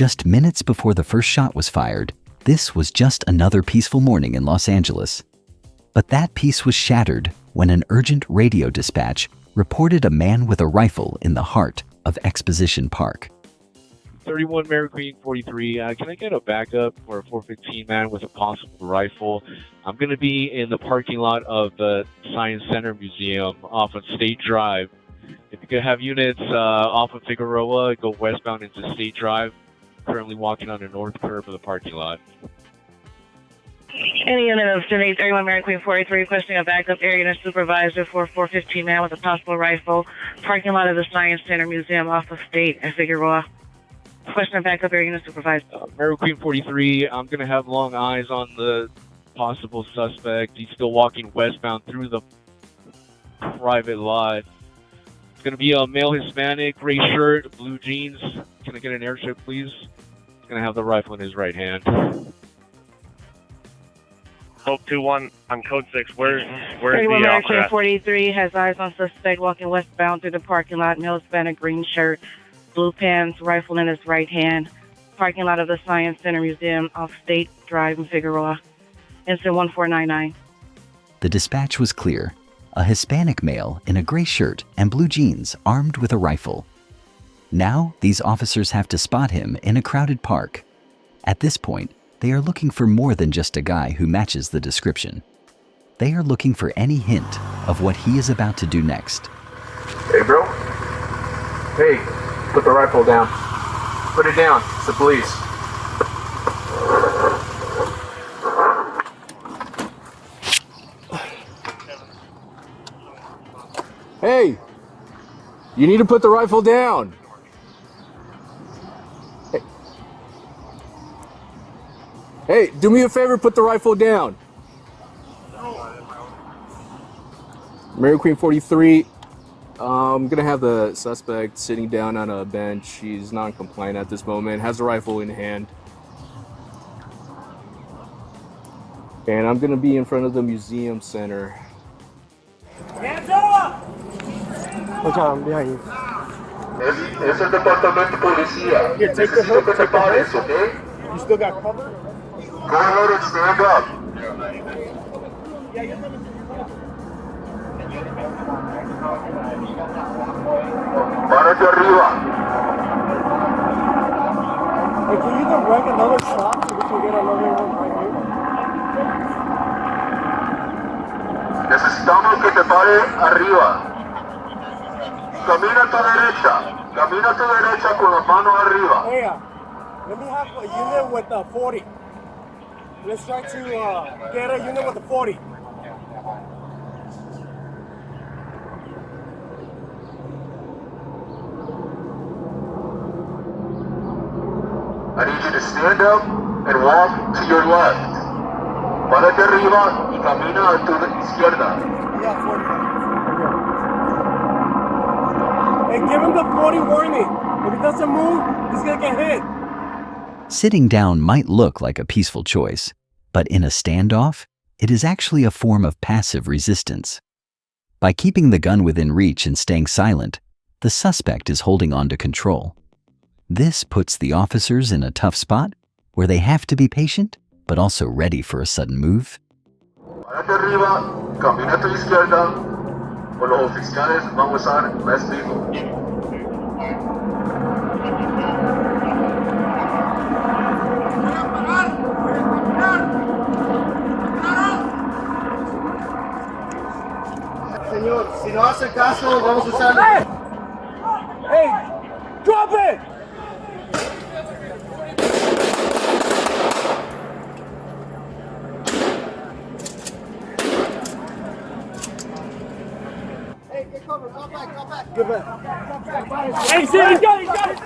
Just minutes before the first shot was fired, this was just another peaceful morning in Los Angeles. But that peace was shattered when an urgent radio dispatch reported a man with a rifle in the heart of Exposition Park. 31 Mary Queen 43, can I get a backup for a 415 man with a possible rifle? I'm going to be in the parking lot of the Science Center Museum off of State Drive. If you could have units off of Figueroa, go westbound into State Drive. Currently walking on the north curb of the parking lot. Any unit of 31 Mary Queen 43 requesting a backup area unit supervisor for a 415 man with a possible rifle. Parking lot of the Science Center Museum off of State at Figueroa. Question of backup area unit supervisor. Mary Queen 43, I'm going to have long eyes on the possible suspect. He's still walking westbound through the private lot. It's going to be a male Hispanic, gray shirt, blue jeans. Can I get an airship, please? He's going to have the rifle in his right hand. Hope 2-1 on code 6. Where's the 31 Mary officer Queen at? 43 has eyes on suspect walking westbound through the parking lot. Male Hispanic, green shirt, blue pants, rifle in his right hand. Parking lot of the Science Center Museum off State Drive in Figueroa. Incident 1499. The dispatch was clear. A Hispanic male in a gray shirt and blue jeans armed with a rifle. Now, these officers have to spot him in a crowded park. At this point, they are looking for more than just a guy who matches the description. They are looking for any hint of what he is about to do next. Hey, bro. Hey, put the rifle down. Put it down. It's the police. Hey, you need to put the rifle down. Hey, do me a favor, put the rifle down. Mary Queen 43, I'm gonna have the suspect sitting down on a bench. He's non-compliant at this moment, has a rifle in hand. And I'm gonna be in front of the museum center. Hands up! What's on behind you? Es el departamento policía. Here, take the hook, take the pares, hook. okay? You still got cover? Go ahead and stand up. Párate arriba. Hey, can you either wreck another shot so we can get another one right here? Necesitamos que te pare arriba. Camina a tu derecha. Camina a tu derecha con las manos arriba. Hey, let me have a unit with a 40. Let's try to get a unit with a 40. I need you to stand up and walk to your left. Párate arriba y camina a tu izquierda. Yeah, 40. Hey, give him the 40 warning. If he doesn't move, he's gonna get hit. Sitting down might look like a peaceful choice, but in a standoff, it is actually a form of passive resistance. By keeping the gun within reach and staying silent, the suspect is holding on to control. This puts the officers in a tough spot where they have to be patient, but also ready for a sudden move. Párate arriba, camina a tu izquierda, o los oficiales van a usar más vivo. Señor, si no hace caso, vamos a usar. Hey, drop it! Hey, get cover, come back. Give it. Hey, see, he's got it.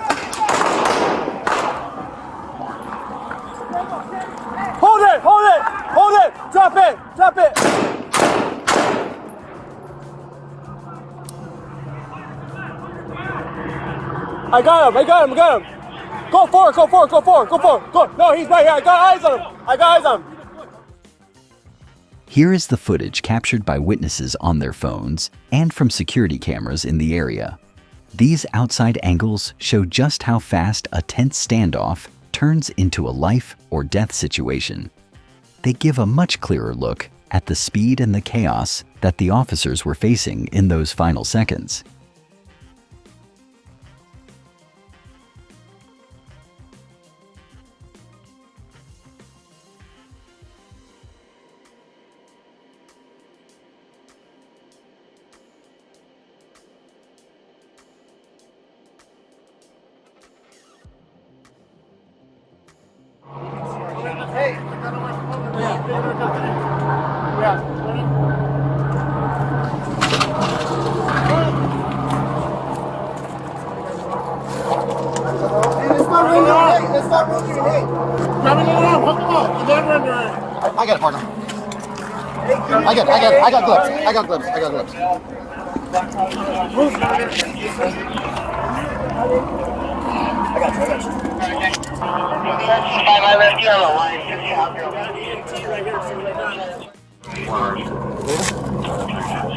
Hold it, drop it. I got him. Go forward. Go. No, he's right here. I got eyes on him. Here is the footage captured by witnesses on their phones and from security cameras in the area. These outside angles show just how fast a tense standoff turns into a life or death situation. They give a much clearer look at the speed and the chaos that the officers were facing in those final seconds. I got it, partner. I got glimpse.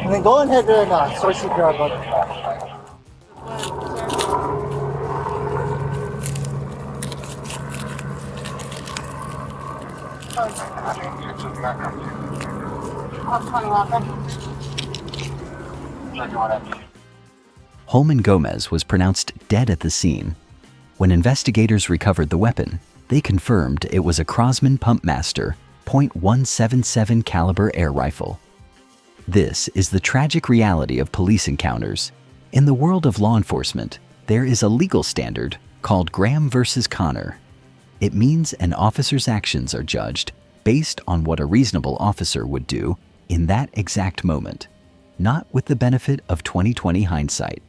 And then go ahead and start CPR, bud. Holman Gomez was pronounced dead at the scene. When investigators recovered the weapon, they confirmed it was a Crosman Pumpmaster .177 caliber air rifle. This is the tragic reality of police encounters. In the world of law enforcement, there is a legal standard called Graham versus Connor. It means an officer's actions are judged based on what a reasonable officer would do in that exact moment, not with the benefit of 20/20 hindsight.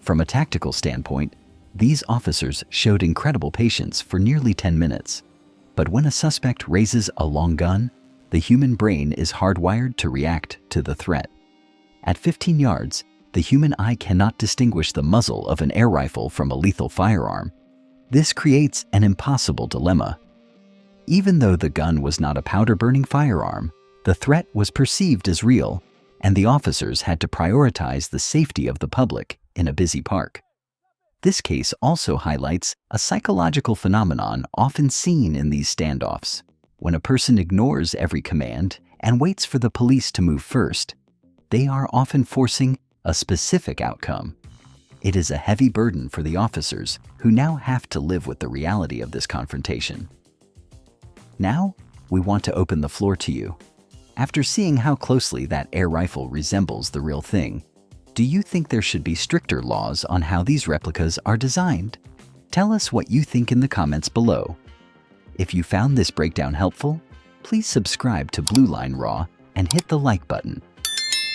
From a tactical standpoint, these officers showed incredible patience for nearly 10 minutes. But when a suspect raises a long gun, the human brain is hardwired to react to the threat. At 15 yards, the human eye cannot distinguish the muzzle of an air rifle from a lethal firearm. This creates an impossible dilemma. Even though the gun was not a powder-burning firearm, the threat was perceived as real, and the officers had to prioritize the safety of the public in a busy park. This case also highlights a psychological phenomenon often seen in these standoffs. When a person ignores every command and waits for the police to move first, they are often forcing a specific outcome. It is a heavy burden for the officers who now have to live with the reality of this confrontation. Now, we want to open the floor to you. After seeing how closely that air rifle resembles the real thing, do you think there should be stricter laws on how these replicas are designed? Tell us what you think in the comments below. If you found this breakdown helpful, please subscribe to Blue Line Raw and hit the like button.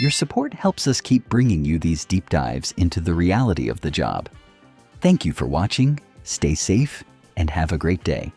Your support helps us keep bringing you these deep dives into the reality of the job. Thank you for watching, stay safe, and have a great day.